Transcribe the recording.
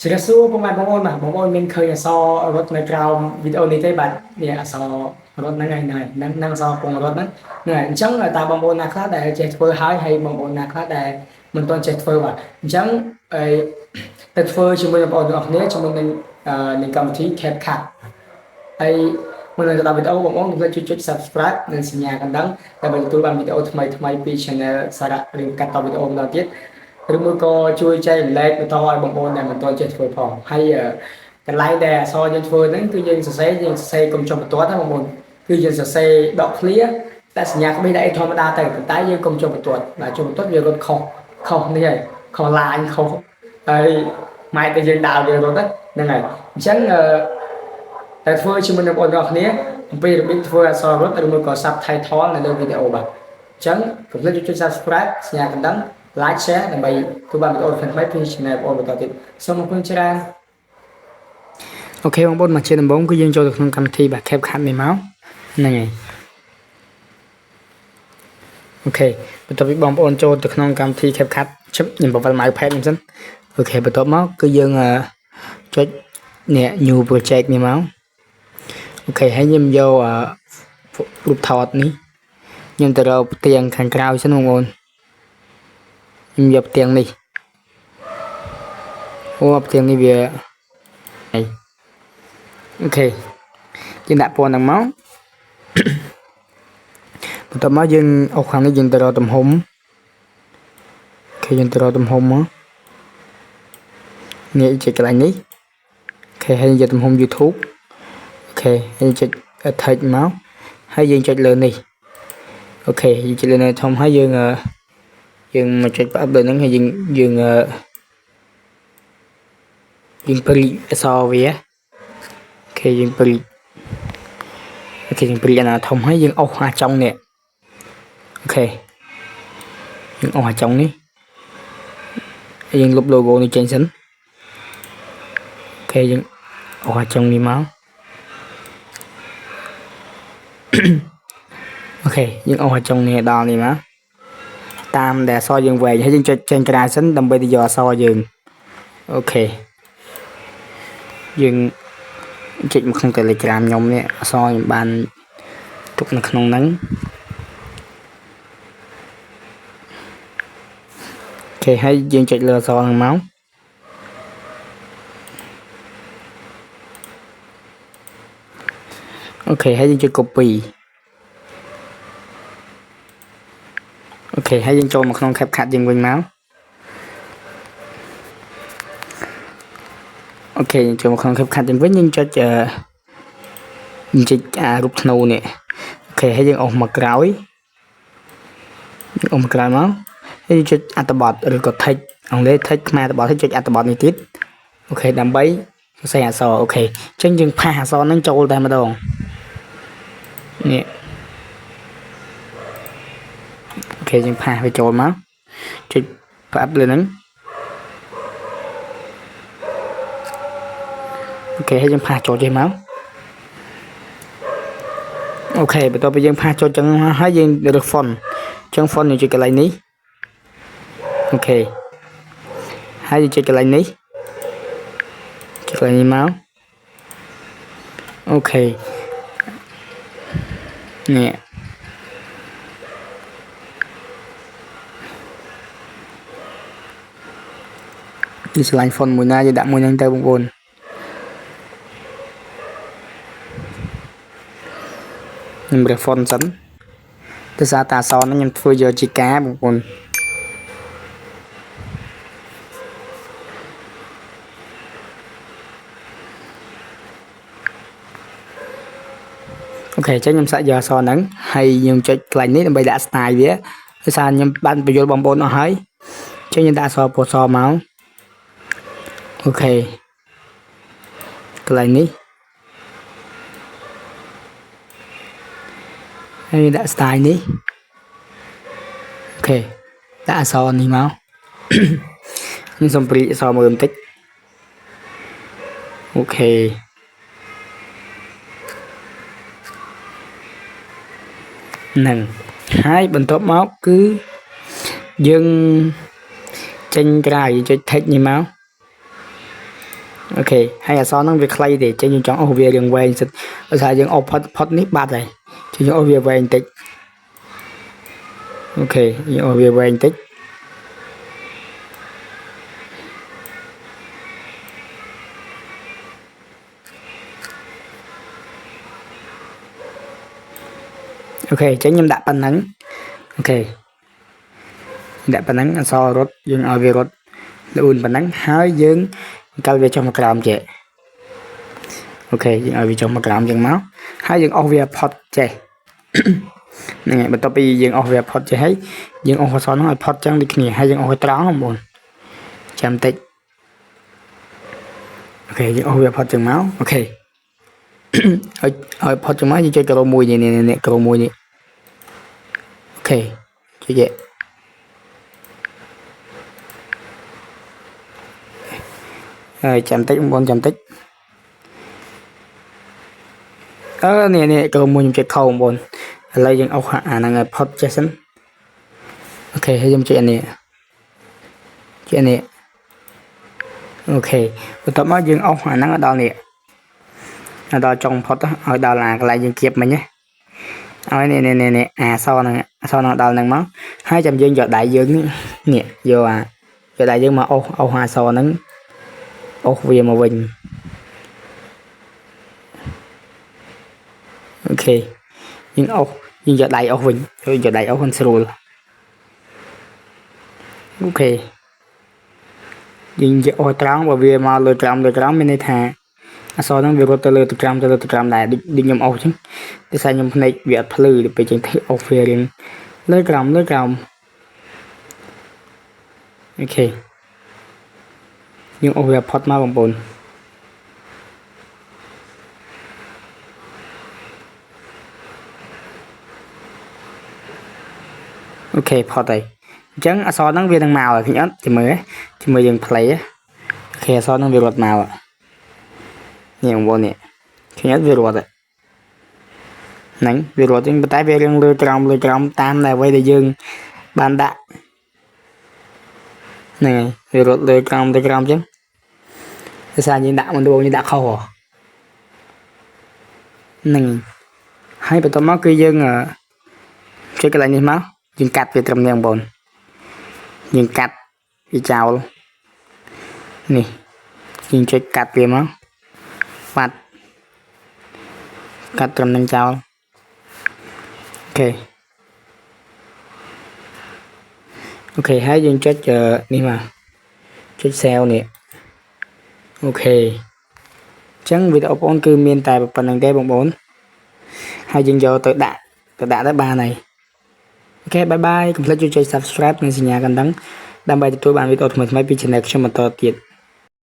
ជម្រាបសួរពុកម៉ែបងប្អូនបាទបងប្អូនមានឃើញអក្សររត់នៅក្រោមវីដេអូនេះទេបាទនេះអក្សររត់ហ្នឹងហើយហ្នឹងអក្សរពងរត់ហ្នឹងហើយអញ្ចឹងតើបងប្អូនណាខ្លះដែលចេះធ្វើហើយបងប្អូនណាខ្លះដែលមិនទាន់ចេះធ្វើបាទអញ្ចឹងអីទៅធ្វើជាមួយបងប្អូនទាំងអស់គ្នាជាមួយនឹងកម្មវិធី CapCut ហើយមុននឹងទៅដល់វីដេអូបងប្អូនកុំភ្លេចចុច Subscribe និងសញ្ញាកណ្ដឹងដើម្បីទទួលបានវីដេអូថ្មីៗពី Channel សារៈឬកាត់តវីដេអូម្ដងទៀតឬមួយក៏ជួយចែករំលែកបន្តឲ្យបងប្អូនដែលមិនទាន់ចេះធ្វើផងហើយកន្លែងដែលអក្សរយើងធ្វើហ្នឹងគឺយើងសរសេរកុំចុះបន្ទាត់ណាបងប្អូនគឺយើងសរសេរដក clear តែសញ្ញាក្បេសដាក់អីធម្មតាទៅប៉ុន្តែយើងកុំចុះបន្ទាត់បើចុះបន្ទាត់វារត់ខុសនេះហើយខុសឡាញខុសហើយម៉ែតែយើងដាក់វារត់ហ្នឹងហើយអញ្ចឹងតែធ្វើជាមួយនឹងបងប្អូនទាំងអស់គ្នាអំពីរបៀបធ្វើអក្សររត់ឬមួយក៏ subtitle នៅលើវីដេអូបាទអញ្ចឹងកុំភ្លេចចុច subscribe សញ្ញាកណ្ដឹង like share ដើម្បីទទួលបានវីដេអូថ្មីៗពី channel បងប្អូនបន្តទៀតសូមអរគុណច្រើនអូខេបងប្អូនមកជាដំបូងគឺយើងចូលទៅក្នុងកម្មវិធីបាទ CapCut នេះមកហ្នឹងហើយអូខេបន្ទាប់ពីបងប្អូនចូលទៅក្នុងកម្មវិធី CapCut ខ្ញុំបង្វិល mouse pad ខ្ញុំសិនអូខេបន្ទាប់មកគឺយើងចុចនេះ new project នេះមកអូខេហើយខ្ញុំយករូបថតនេះខ្ញុំទៅរកផ្ទាំងខាងក្រៅសិនបងប្អូនខ្ញុំយកផ្ទាំងនេះផ្ទាំងនេះវាអូខេយើងដាក់ពណ៌ហ្នឹងមកបន្ទាប់មកយើងអុសខាងនេះយើងទៅរកទំហំអូខេយើងទៅរកទំហំមកនេះជាកន្លែងនេះអូខេហើយយកទំហំ YouTube អូខេហើយចុច attach មកហើយយើងចុចលើនេះអូខេយើងចុចលើនេះធំហើយយើងមកចុចផ្អាប់លើហ្នឹងហើយយើងព្រីអក្សរវាអូខេយើងព្រីអាណាធំហើយយើងអុសអាចុងនេះអូខេយើងអុសអាចុងនេះហើយយើងលុប logo នេះចេញសិនអូខេយើងអុសអាចុងនេះមកអូខេយើងអុសអាចុងនេះដល់នេះមកតាមដែលអក្សរយើងវែងហើយយើងចុចចេញក្រៅសិនដើម្បីទៅយកអក្សរយើងអូខេយើងចុចមកក្នុង Telegram ខ្ញុំនេះអក្សរខ្ញុំបានទុកនៅក្នុងហ្នឹងអូខេហើយយើងចុចលើអក្សរហ្នឹងមកអូខេហើយយើងចុច copy អូខេហើយយើងចូលមកក្នុង CapCut យើងវិញមកអូខេយើងចូលមកក្នុង CapCut យើងវិញយើងចុចរូបធ្នូនេះអូខេហើយយើងអុសមកក្រោយមកហើយយើងចុចអត្ថបទឬក៏ text អង់គ្លេស text ខ្មែរអត្ថបទហើយចុចអត្ថបទនេះទៀតអូខេដើម្បីសរសេរអក្សរអូខេអញ្ចឹងយើងផាសអក្សរហ្នឹងចូលតែម្ដងនេះអូខេយើងផាសវាចូលមកចុចផ្អាប់លើហ្នឹងអូខេហើយយើងផាសចូលចេះមកអូខេបន្ទាប់ពីយើងផាសចូលចឹងហើយយើងរើស font ចឹង font យើងចុចកន្លែងនេះអូខេហើយយើងចុចកន្លែងនេះមកអូខេនេះពីឆ្លាញ់ font មួយណាយើងដាក់មួយហ្នឹងទៅបងប្អូនខ្ញុំរើស font សិនដោយសារតាអក្សរហ្នឹងខ្ញុំធ្វើយកជាការបងប្អូនអូខេអញ្ចឹងខ្ញុំសាកយកអក្សរហ្នឹងហើយខ្ញុំចុចកន្លែងនេះដើម្បីដាក់ style វាដោយសារខ្ញុំបានបញ្យល់បងប្អូនអស់ហើយអញ្ចឹងខ្ញុំដាក់អក្សរពណ៌សមកអូខេកន្លែងនេះហើយដាក់ style នេះអូខេដាក់អក្សរនេះមកខ្ញុំសូមព្រីអក្សរមើលបន្តិចអូខេហ្នឹងហើយបន្ទាប់មកគឺយើងចេញក្រៅចុច text នេះមក ok hay là so nó việc clay để cho những chọn ô về đường về ở xa những ô pot nít bát này cho những ô về anh tích ok những ô về anh tích ok tránh nhầm đạp bàn nắng ok đạp bàn nắng so rốt dương ở về rốt ùn bàn nắng hái dương cao về trong một gram trẻ ok dương ở về trong một gram dương máu hai dương over pot trẻ này mình tập đi dương over pot trẻ hay dương over so nó pot chẳng đi kia hay dương over trắng không buồn chạm tích ok dương over pot chừng máu ok ở pot chừng máu như chơi cờ mùi nè cờ mùi nè ok chơi vậy rồi chạm tích con chạm tích nè cờ mùi những cái khâu buồn lấy những ốc hạ năng pot chơi sẵn ok hay dùng chuyện này ok và tập mới dương ốc hạ năng ở đâu nè ở đó trong pot ở đó là lại dương kiệp mình nhé ở nè sau nó đâu năng máu 200 dương cho đại dương nè vô cho đại dương mà ô hoa sau nắng ô về mà bình ok nhưng giờ đại ô bình rồi giờ đại ô hơn rồi ok nhưng giờ ô trắng và về mà lừa trắng bên đây thà sau đó về có từ trắng này đi nhầm ô chứ để sai nhầm này việc lừa để bị chính thấy ô về liền lừa trắng ok nhưng ô về pot mà bằng bồn ok pot đây chẳng so nó viên màu là thì nhớ chỉ mới dừng play ok so nó viên luật màu nhiều vô nè thì nhớ viên luật nắng viên luật nhưng tại vì lừa trồng tam là quay để dương ban đạn này viên luật lừa trồng chứ sao như đạn mình đua như đạn khâu à này hay bị tao máu kia dương chơi cái này như máu dương cắt về trong nhang bồn dương cắt đi chào luôn nè dương chơi cắt về máu mặt cắt trong nhang chào ok ok hãy dương chết chờ đi mà chết xeo nè ok chẳng video con cứ miền tài phần đằng đây bằng 4 hai dương vô tự đạn tới 3 này ok bye bye complete cho chơi subscribe nên xin nhà gần đắng đam bài tôi bạn video mình mấy channel cho một tờ tiền